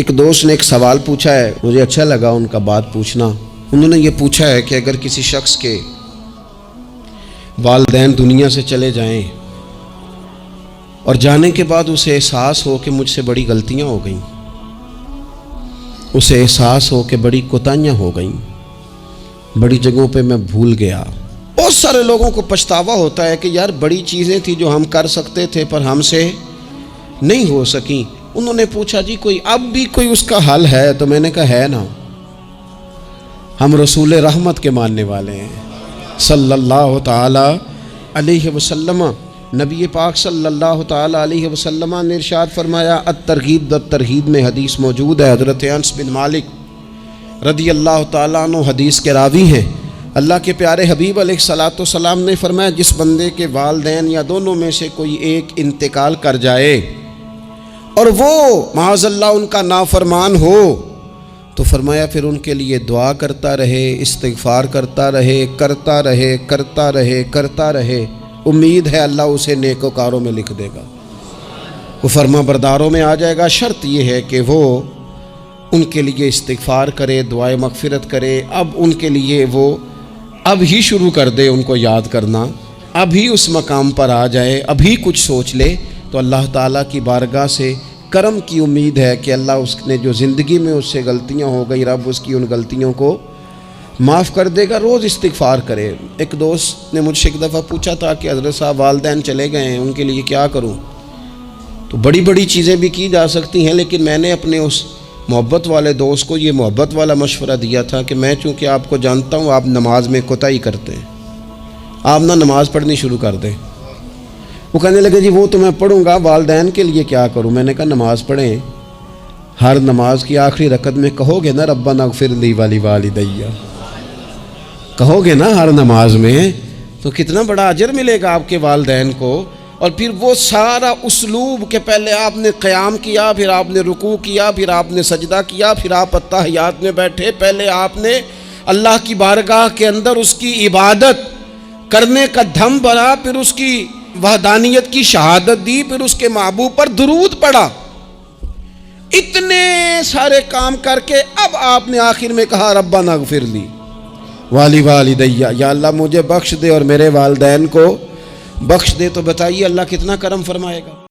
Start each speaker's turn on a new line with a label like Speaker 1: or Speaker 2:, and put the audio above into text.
Speaker 1: ایک دوست نے ایک سوال پوچھا ہے، مجھے اچھا لگا ان کا بات پوچھنا۔ انہوں نے یہ پوچھا ہے کہ اگر کسی شخص کے والدین دنیا سے چلے جائیں اور جانے کے بعد اسے احساس ہو کہ مجھ سے بڑی غلطیاں ہو گئیں، اسے احساس ہو کہ بڑی کوتاہیاں ہو گئیں، بڑی جگہوں پہ میں بھول گیا۔ بہت سارے لوگوں کو پچھتاوا ہوتا ہے کہ یار بڑی چیزیں تھیں جو ہم کر سکتے تھے پر ہم سے نہیں ہو سکیں۔ انہوں نے پوچھا جی کوئی اب بھی کوئی اس کا حل ہے؟ تو میں نے کہا ہے نا، ہم رسول رحمت کے ماننے والے ہیں صلی اللہ تعالی علیہ وسلم۔ نبی پاک صلی اللہ تعالی علیہ وسلم نے ارشاد فرمایا، الترغیب والترہیب میں حدیث موجود ہے، حضرت انس بن مالک رضی اللہ تعالیٰ عنہ حدیث کے راوی ہیں۔ اللہ کے پیارے حبیب علیہ الصلوۃ والسلام نے فرمایا، جس بندے کے والدین یا دونوں میں سے کوئی ایک انتقال کر جائے اور وہ معاذ اللہ ان کا نافرمان ہو، تو فرمایا پھر ان کے لیے دعا کرتا رہے، استغفار کرتا رہے، کرتا رہے، کرتا رہے، کرتا رہے، امید ہے اللہ اسے نیکوکاروں میں لکھ دے گا، وہ فرما برداروں میں آ جائے گا۔ شرط یہ ہے کہ وہ ان کے لیے استغفار کرے، دعائے مغفرت کرے، اب ان کے لیے وہ اب ہی شروع کر دے ان کو یاد کرنا، اب ہی اس مقام پر آ جائے، ابھی کچھ سوچ لے، تو اللہ تعالیٰ کی بارگاہ سے کرم کی امید ہے کہ اللہ اس نے جو زندگی میں اس سے غلطیاں ہو گئی، رب اس کی ان غلطیوں کو معاف کر دے گا۔ روز استغفار کرے۔ ایک دوست نے مجھ سے ایک دفعہ پوچھا تھا کہ حضرت صاحب والدین چلے گئے ہیں، ان کے لیے کیا کروں؟ تو بڑی بڑی چیزیں بھی کی جا سکتی ہیں، لیکن میں نے اپنے اس محبت والے دوست کو یہ محبت والا مشورہ دیا تھا کہ میں چونکہ آپ کو جانتا ہوں آپ نماز میں کوتاہی کرتے ہیں، آپ نہ نماز پڑھنی شروع کر دیں۔ وہ کہنے لگے جی وہ تو میں پڑھوں گا، والدین کے لیے کیا کروں؟ میں نے کہا نماز پڑھیں، ہر نماز کی آخری رکعت میں کہو گے نا ربنا اغفر لی ولوالدی، کہو گے نا ہر نماز میں، تو کتنا بڑا اجر ملے گا آپ کے والدین کو۔ اور پھر وہ سارا اسلوب کہ پہلے آپ نے قیام کیا، پھر آپ نے رکوع کیا، پھر آپ نے سجدہ کیا، پھر آپ اتحیات میں بیٹھے، پہلے آپ نے اللہ کی بارگاہ کے اندر اس کی عبادت کرنے کا دھم بھرا، پھر اس کی وحدانیت کی شہادت دی، پھر اس کے محبوب پر درود پڑھا، اتنے سارے کام کر کے اب آپ نے آخر میں کہا ربنا اغفر لی ولوالدی، یا اللہ مجھے بخش دے اور میرے والدین کو بخش دے، تو بتائیے اللہ کتنا کرم فرمائے گا۔